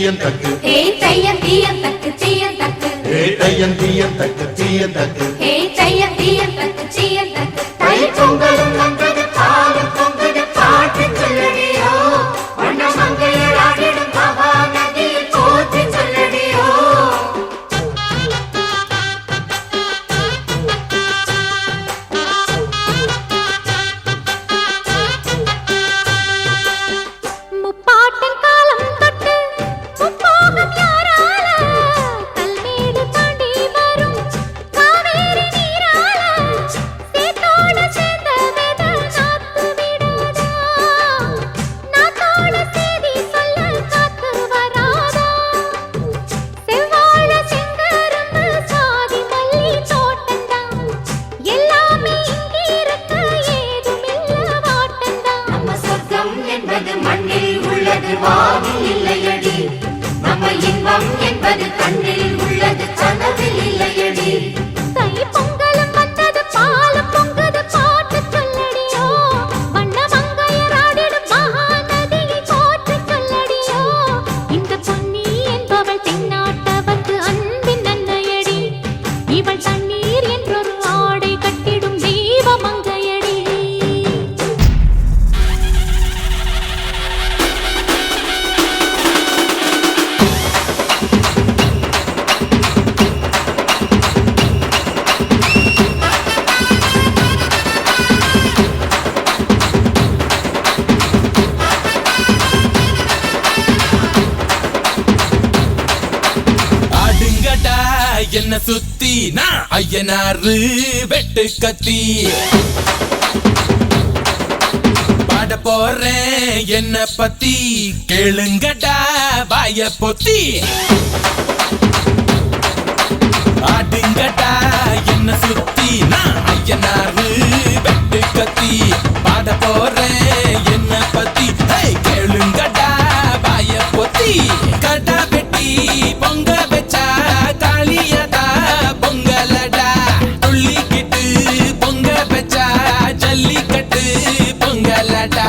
தீயந்தக்கு ஹே தையம் தீயந்தக்கு தீயந்தக்கு ஹே தையம் தீயந்தக்கு தீயந்தக்கு ஹே தையம் தீயந்தக்கு தீயந்தக்கு தை பொங்கலும் வந்தது பாலும் பொங்குது பாட்டு சொல்லடியோ வண்ண மங்கையர் ஆடிடும் மகா நதியில் போற்றி சொல்லடியோ முப்பாட்டின் காலம் தொட்டு முப்போகம் யாரால கல்மேடு தாண்டி வரும் காவேரி நீரால சேத்தோட சேர்ந்த வேத நாத்து விடாதா நாத்தோட சேதி சொல்ல காத்து வராதா செவ்வாழ செங்கரும்பு சாதி மல்லி தோட்டந்தான் எல்லாமே இங்கிருக்க ஏதுமில்ல வாட்டந்தான் நம்ம சொர்க்கம் என்பது மண்ணில் உள்ளது வானில் இல்லையடி நம்ம இன்பம் என்பது கண்ணில் உள்ளது கனவில் இல்லையடி தை பொங்கலும் வந்தது பாலும் பொங்குது பாட்டு சொல்லடியோ வண்ண மங்கையர் ஆடிடும் மகா நதியை போற்றி சொல்லடியோ இந்த பொன்னி என்பவள் தென்னாட்டவர்க்கு அன்பின் அன்னையடி இவள் தண்ணீர் என்றொரு ஆடை கட்டிடும் தெய்வ மங்கையடி ஆடுங்கடா என்ன சுத்தி நான் ஐயனாரு வெட்டு கத்தி பாட போறேன் என்ன பத்தி கேளுங்கடா வாய பொத்தி ஆடுங்கடா என்ன சுத்தி நான் ஐயனாரு வெட்டு கத்தி பாட போறேன் என்ன பத்தி கேளுங்கடா வாய பொத்தி கடா வெட்டி பொங்க வச்சா காளியதா பொங்கலடா துள்ளிக்கிட்டு பொங்க வச்சா ஜல்லிக்கட்டு பொங்கலடா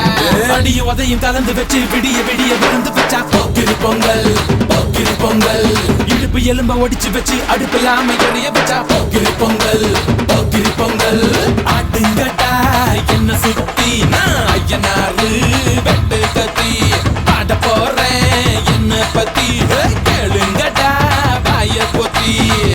அடியும் உதையும் கலந்து வச்சு விடிய விடிய விருந்து வச்சா போக்கிரி பொங்கல் போக்கிரி பொங்கல் இடுப்பு எலும்ப ஒடிச்சு வச்சு அடுப்பில்லாம எரிய வச்சா போக்கிரி பொங்கல் போக்கிரி பொங்கல்